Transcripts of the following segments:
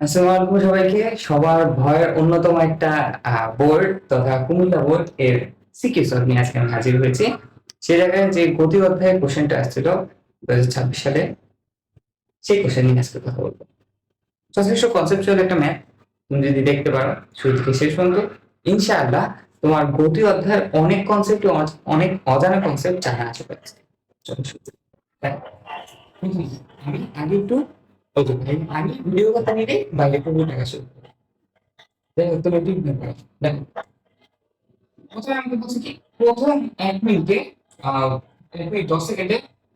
আসসালামু আলাইকুম সবাইকে। সবার ভয়ের অন্যতম একটা বোর্ড তথা কুমিল্লা বোর্ড এর সিকিউ সলভ নিয়ে আজকে আমি হাজির হয়েছি। সে জায়গায় যে গতি অধ্যায়ের কোশ্চেনটা আসছিল 2026 সালে, সেই কোশ্চেন নিয়ে আজকে কথা বলবো। যথেষ্ট কনসেপচুয়াল একটা ম্যাথ। তুমি যদি দেখতে পারো শুরু থেকে শেষ পর্যন্ত, ইনশাআল্লাহ তোমার গতি অধ্যায়ের অনেক কনসেপ্ট, অনেক অজানা কনসেপ্ট জানা আছে। চলো শুরু করি। দেখো, আমি আগে একটু ওকে ভাই, আমি ভিডিও কথা নিলে বাইরে একটু টাকা শুরু করি। দেখো তুমি ঠিক ব্যাপার। দেখো, প্রথমে আমাকে বলছে কি, প্রথম 1 মিনিটে 1 মিনিট 10 সেকেন্ডে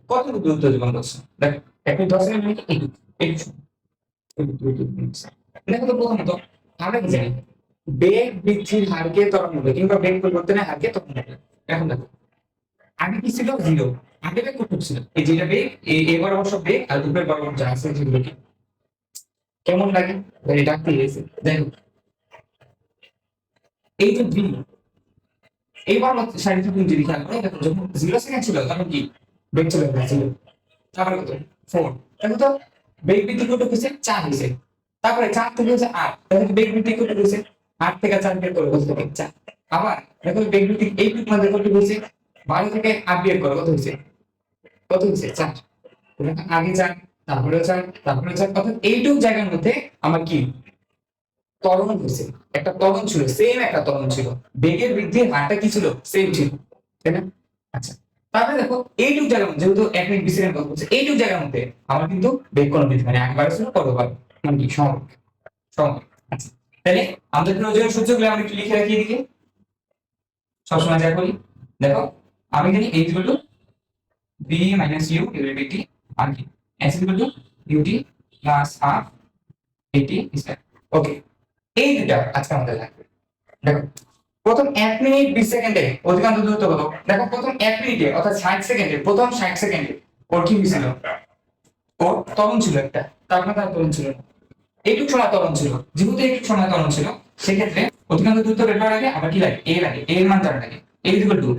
কত দ্রুত জীবন করছে। দেখো, 1 মিনিট 10 সেকেন্ড মানে কি, এইটুকু দ্রুত জীবন করছে। দেখো তো, প্রথমত আমরা কি জানি, বেগ বৃদ্ধির হারকে ত্বরণ হবে কিংবা বেগ পরিবর্তনের হারকে ত্বরণ হবে। এখন দেখো, আগে কি ছিল? জিরো। আগে বেগ কত ছিল? এই যেটা বেগ, এ বরাবর বেগ আর উপরের বরাবর যা আছে সেগুলো কি কেমন লাগে? এটা কি হয়েছে দেখো, এই যে ভি, এইবার শারীরিক যদি খেয়াল করে দেখো, যখন 0 সেকেন্ড ছিল তখন কি বেগ ছিল জিরো, তারপরে কত 4। দেখো তো, বেগ বৃদ্ধি কত হয়েছে? 4 হয়েছে। তারপরে 4 থেকে হচ্ছে 8, দেখো বেগ বৃদ্ধি কত হয়েছে? 8 থেকে 4 বের করো, কত থেকে 4। আবার দেখো বেগ বৃদ্ধি এইটুক মধ্যে কত হয়েছে? 12 থেকে 8 বের করো, কত হয়েছে? কত হয়েছে? 4। আগে 4, তারপরে 4, তারপরে 4, অর্থাৎ এইটুক জায়গার মধ্যে আমার কি ত্বরণ হয়েছে। একটা ত্বরণ ছিল, সেম একটা ত্বরণ ছিল, বেগের বৃদ্ধির হারটা কি ছিল? সেম ছিল, তাই না? আচ্ছা, তারপরে দেখো এইটুক জায়গার মধ্যে, যেহেতু 1 মিনিট 20 সেকেন্ড কথা বলছে, এইটুক জায়গার মধ্যে আমার কিন্তু বেগ কোনো বৃদ্ধি মানে একবার ছিল পরবার, মানে কি সম সম। আচ্ছা, তাহলে আমাদের প্রয়োজনীয় সূত্রগুলো আমরা একটু লিখে রাখি এদিকে, সবসময় যা করি। দেখো, আমি জানি a equal to b minus u divided by t, আর কি s equal to ut plus half at square. Okay, এই দুটা আজকে আমাদের লাগবে। দেখো, প্রথম 1 মিনিট 20 সেকেন্ডে অধিকাংশ দূরত্ব কত? দেখো, প্রথম 1 মিনিটে অর্থাৎ 60 সেকেন্ডে, প্রথম 60 সেকেন্ডে ওর কি হয়েছিল? ওর ত্বরণ ছিল একটা, তারপরে তার ত্বরণ ছিল না। এইটুক সময় ত্বরণ ছিল, যেহেতু এইটুক সময় ত্বরণ ছিল, সেক্ষেত্রে অধিকাংশ দূরত্ব বের করার আগে আমার কি লাগে? এ লাগে, এর মান জানা লাগে। A equal to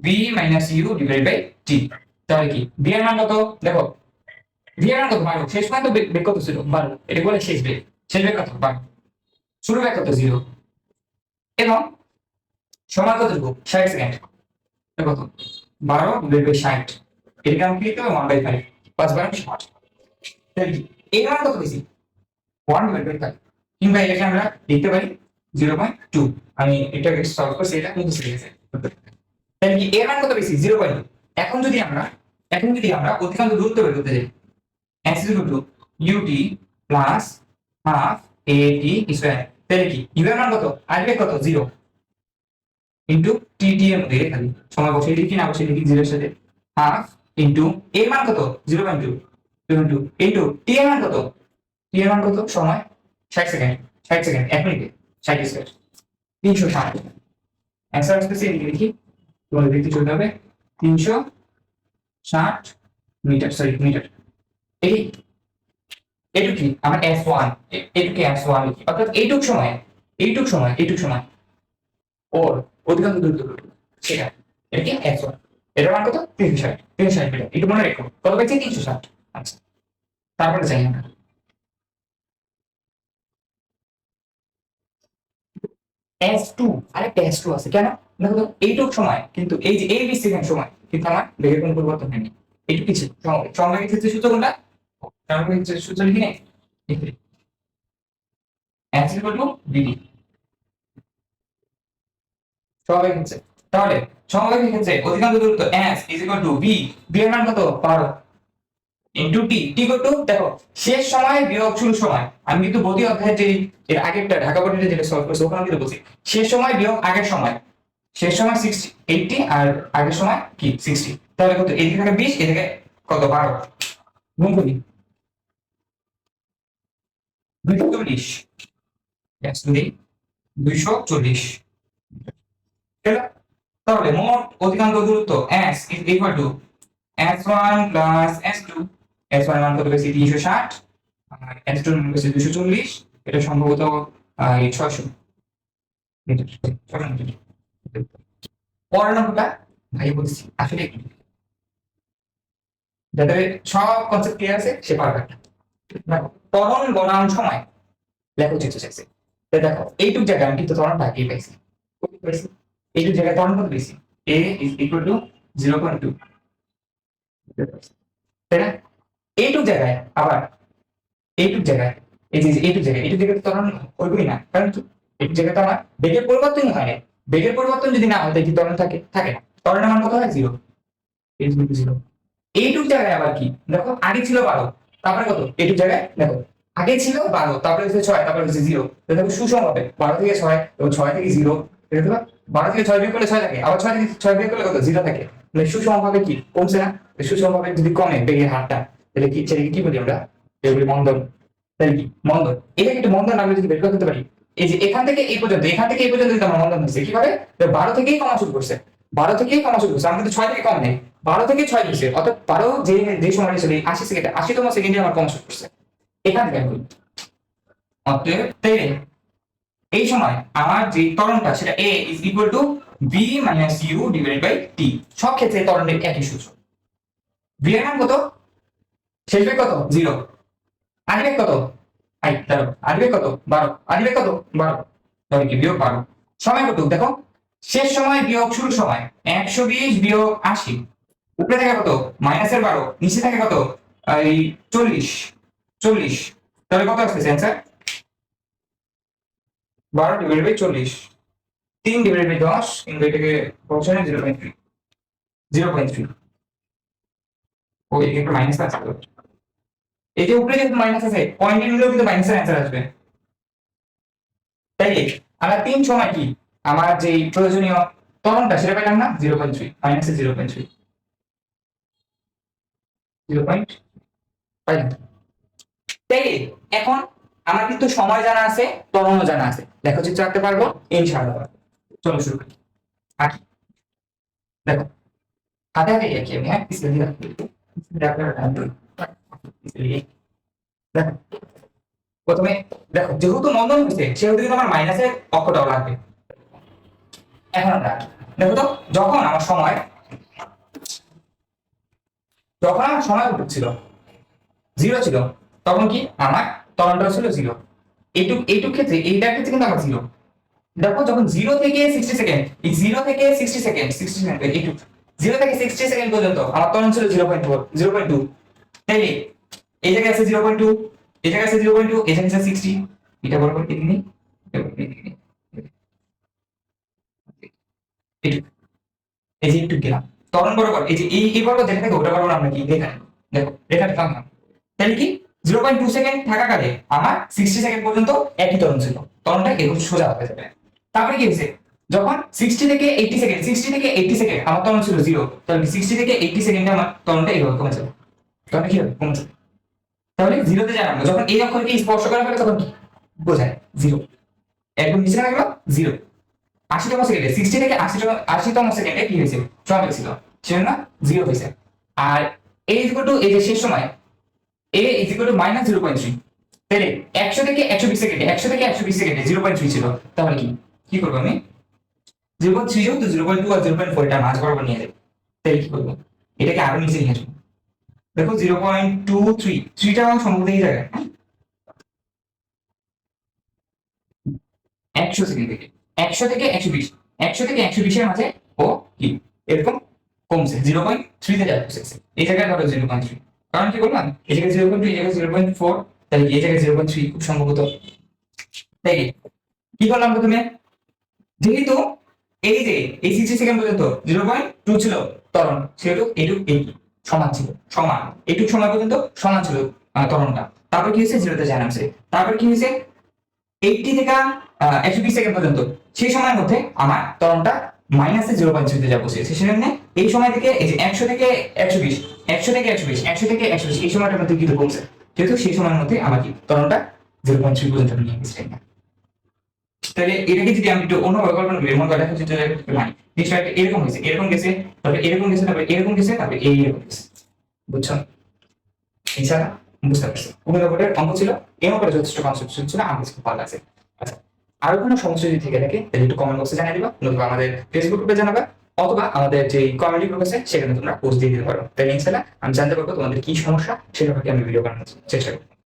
B minus U divide by T. তাহলে কি বি এর মান কত? দেখো, বি এর মান কত? 12। শেষ পর্যন্ত বেগ কত ছিল? 12। এটা বলে শেষ বেগ। শেষ বেগ কত? 12। শুরু বেগ কত? 0। এবং সময় কতটুকু? 60 সেকেন্ড। কত? 12 ডিভাইড বাই 60, এটাকে আমি কি লিখতে হবে? 1/5, 5/12 60। তাহলে কি এর মান কত বেশি? 1/5, কিংবা এটাকে আমরা লিখতে পারি 0.2। আমি এটাকে সলভ করছি, এটা কিন্তু সিরিয়াস। তাহলে কি এর মান কত বেশি? 0.2। এখন যদি আমরা অধিকাংশ দূরত্ব বের করতে যাই, s equal to ut plus half at square, তাহলে কি u এর মান কত? আসবে কত? 0 ইনটু tt এর মধ্যে খালি সময় বসিয়ে লিখি, না বসিয়ে লিখি 0 এর সাথে হাফ ইনটু এর মান কত? 0.2 0.2 ইনটু t এর মান কত? t এর মান কত? সময় 60 সেকেন্ড, 60 সেকেন্ড 1 মিনিটে 60 স্কয়ার 360। অ্যানসার আসতেছে, এদিকে লিখি, তোমাদের দেখতে চলতে হবে। 360 মিটার, সরি মিটার। এই এইটুক কি আমার s1, এইটুক s1 লিখি, অর্থাৎ এইটুক সময় ওর অধিকাংশ দূরত্ব কত? সেটা এটা কি s1, এটার মান কত? 360 মিটার। একটু মনে রেখো, কত পাইছি? 360। আচ্ছা, তারপরে যাই আমরা s2। আরেকটা s2 আছে কেন? দেখো তো, এইটুক সময় কিন্তু, এই যে এই 20 সেকেন্ড সময় কিন্তু আমার বেগের কোনো পরিবর্তন হয়নি। এইটুক কিছু সমবেগের ক্ষেত্রে সূত্র কোনটা? সমবেগের ক্ষেত্রে সূত্র লিখি নে, লিখি s ইকুয়াল টু vd। সমবেগের ক্ষেত্রে, তাহলে সমবেগের ক্ষেত্রে অধিকাংশ দূরত্ব s is equal to v, v এর মান কত? 12 ইনটু t, t কত? দেখো, শেষ সময় বিয়োগ শুরু সময়। আমি কিন্তু গতি অধ্যায়ে যে এর আগেরটা ঢাকা বোর্ডে যেটা সলভ করছি ওখানে কিন্তু বলছি শেষ সময় বিয়োগ আগের সময়। শেষ সময় 60 80 আর আগের সময় কি 60। তাহলে কত? এদিকে থাকে 20, এদিকে কত? 12। গুণ করি 240, yes 240। ঠিক আছে? তাহলে মোট অধিকাংশ দূরত্ব s is equal to s1 plus s2। s1 এর মান কত বেশি? 360, আর s2 এর মান বেশি 240। এটা সম্ভবত 600 মিটার, 600 মিটার। পরের নম্বরটা ভাই বলছি আসলে একটু, যাদের সব কনসেপ্ট ক্লিয়ার আছে সে পারবে। দেখো ত্বরণ বনাম সময় লেখচিত্র চাইছে। তো দেখো এইটুক জায়গায় আমি কিন্তু ত্বরণটা আগেই পাইছি, এইটুক জায়গায় ত্বরণ কত পেয়েছি, a is equal to 0.2, তাই না? এইটুক জায়গায় আবার এইটুক জায়গায় এইটুক জায়গায় ত্বরণ হইবই না, কারণ কি এইটুক জায়গায় তো আমার বেগের পরিবর্তন হয় না। বেগের পরিবর্তন যদি না হয় তাহলে কি ত্বরণ থাকে না, ত্বরণের মান কত হয় 0, জিরো। এইটুক জায়গায় আবার কি দেখো আগে ছিল 12, তারপরে কত এইটুক জায়গায় দেখো আগে ছিল 12, তারপরে হচ্ছে 6, তারপরে হচ্ছে 0, দেখো সুষম হবে 12 থেকে 6 এবং 6 থেকে 0, দেখো 12 থেকে 6 বিয়োগ করলে 6 থাকে, আবার 6 থেকে 6 বিয়োগ করলে কত 0 থাকে, মানে সুষম ভাবে কি কমছে না? সুষম ভাবে যদি কমে বেগের হারটা তাহলে কি সেটাকে কি বলি আমরা, এগুলি মন্দন। তাহলে কি মন্দন, এটাকে একটু মন্দন আমরা যদি বের করতে পারি, এই যে এখান থেকে এই পর্যন্ত যদি আমার মন্দন হচ্ছে কিভাবে, 12 থেকেই কমা শুরু করছে, 12 থেকেই কমা শুরু করছে, আমরা কিন্তু 6 থেকে কম নেই, 12 থেকে 6 দিছে, অর্থাৎ 12 যে সময় ছিল 80 সেকেন্ড, 80তম সেকেন্ডে আমার কমা শুরু করছে এখান থেকে। অতএব এই সময় আমার যে ত্বরণটা সেটা a is equal to b minus u divided by t, সব ক্ষেত্রে ত্বরণের একই সূত্র। v এর মান কত, শেষ বেগ কত 0, আদি বেগ কত আদি বেগ কত 12, আদি বেগ কত 12, তাহলে কি বিয়োগ 12, সময় কত দেখো, শেষ সময় বিয়োগ শুরু সময় 120 বিয়োগ 80, উপরে থাকে কত মাইনাসের 12, নিচে থাকে কত এই 40, তাহলে কত আসছে answer 12 divided by 40, 3 divided by 10, কিন্তু এটাকে ফাংশনে 0.3 ও এখানে একটা মাইনাস আছে, এই যে উপরে যেহেতু মাইনাস আছে পয়েন্টের নিলেও কিন্তু মাইনাসের অ্যানসার আসবে। তাই আমরা 3 সময় কি আমার যে প্রয়োজনীয় ত্বরণটা সেটা পেলাম না 0.3, মাইনাসে 0.3 পাইলাম। তাই এখন আমার কিন্তু সময় জানা আছে, ত্বরণও জানা আছে, লেখচিত্র আঁকতে পারবো ইনশাআল্লাহ। চলো শুরু করি। আঁকি দেখো হাতে হাতে আঁকি আমি, হ্যাঁ দেখো প্রথমে দেখো যেহেতু মন্দন হয়েছে সেহেতু কিন্তু আমার মাইনাসের অক্ষটাও লাগবে। এখন আমরা দেখো তো যখন আমার সময় কত ছিল 0 ছিল, তখন কি আমার ত্বরণটা ছিল 0, এইটুক ক্ষেত্রে এইটার ক্ষেত্রে কিন্তু আমার 0। দেখো যখন 0 থেকে 60 সেকেন্ড, এই 0 থেকে 60 সেকেন্ড এইটুক 0 থেকে 60 সেকেন্ড পর্যন্ত আমার ত্বরণ ছিল 0.2, তাই এই জায়গায় আছে 0.2, এই জায়গায় আছে 0.2, এই জায়গায় আছে 60, এটা বরাবর কেটে নিই, এই যে একটু গেলাম ত্বরণ বরাবর, এই যে এই বরাবর যেটা থাকে ওটা বরাবর আমরা কি দেখে দেখো রেখাটা টানলাম, তাহলে কি 0.2 সেকেন্ড থাকাকালে আমার 60 সেকেন্ড পর্যন্ত একই ত্বরণ ছিল, ত্বরণটা এরকম সোজা হয়ে যাবে। তারপরে কি হয়েছে যখন 60 থেকে 80 সেকেন্ড আমার ত্বরণ ছিল 0, তাহলে 60 থেকে 80 সেকেন্ডে আমার ত্বরণটা এভাবে কমে যাবে, তাহলে কি হবে কমে যাবে। তাহলে 0 তে যাবেন না, যখন এই অক্ষরকে স্পর্শ করা হবে তখন কি বোঝায় 0, একদম নিচে না গেল 0, 80তম সেকেন্ডে 60 থেকে 80তম সেকেন্ডে কি হয়েছে সময় ছিল সেজন্য 0 হয়েছে। আর a ইকুয়াল টু এই যে শেষ সময় a ইকুয়াল টু মাইনাস 0.3, তাহলে 100 থেকে 120 সেকেন্ডে 0.3 ছিল, তাহলে কি করব আমি 0.3 যেহেতু 0.2 আর 0.4 এটা মাঝ বরাবর নিয়ে যাই, তাহলে কি করব এটাকে আরো নিচে নিয়ে আসবো, দেখো 0.23, 3টা সম্ভবত এই জায়গায় 100 সেকেন্ড থেকে 120 এর মাঝে ও কি এরকম কমছে 0.3 তে যাচ্ছে, এই জায়গায় ধরো 0.3, কারণ কি বললাম এই জায়গায় 0.2, এই জায়গায় 0.4, তাহলে এই জায়গায় 0.3 খুব সম্ভবত। তাই কি করলাম প্রথমে, যেহেতু এই যে এই 60 সেকেন্ড পর্যন্ত 0.2 ছিল ত্বরণ, সেহেতু এইটুক সমান ছিল, এইটুক সময় পর্যন্ত সমান ছিল ত্বরণটা। তারপর কি হয়েছে 0 তে যায় নামছে, তারপর কি হয়েছে 80 থেকে 120 সেকেন্ড পর্যন্ত সেই সময়ের মধ্যে আমার ত্বরণটা মাইনাসে 0.3 তে যাবো, সেজন্য এই সময় থেকে এই যে 100 থেকে 120 এই সময়টার মধ্যে কিন্তু কমছে, যেহেতু সেই সময়ের মধ্যে আমার কি ত্বরণটা 0.3 পর্যন্ত নিয়ে গেছে। তাহলে এটাকে যদি আমি একটু অন্যভাবে কল্পনা করি, মনে করা হচ্ছে যে মানে জিনিসটা এরকম হয়েছে, এরকম গেছে, তারপরে এরকম গেছে, তারপরে এরকম গেছে, তারপরে এইরকম গেছে, বুঝছো? ইনশাআল্লাহ বুঝতে পারছি। উপরে অঙ্ক ছিল, এই অঙ্কটা যথেষ্ট কনসেপ্ট ছিল, আমার কাছে খুব ভালো লাগছে। আচ্ছা, আরো কোনো সমস্যা যদি থেকে থাকে তাহলে একটু কমেন্ট বক্সে জানিয়ে দিবা, নতুবা আমাদের ফেসবুক গ্রুপে জানাবা, অথবা আমাদের যে কমেডি গ্রুপ আছে সেখানে তোমরা পোস্ট দিয়ে দিতে পারো, তাহলে ইনশাআল্লাহ আমি জানতে পারবো তোমাদের কি সমস্যা, সেটা আমি ভিডিও বানানোর চেষ্টা করবো।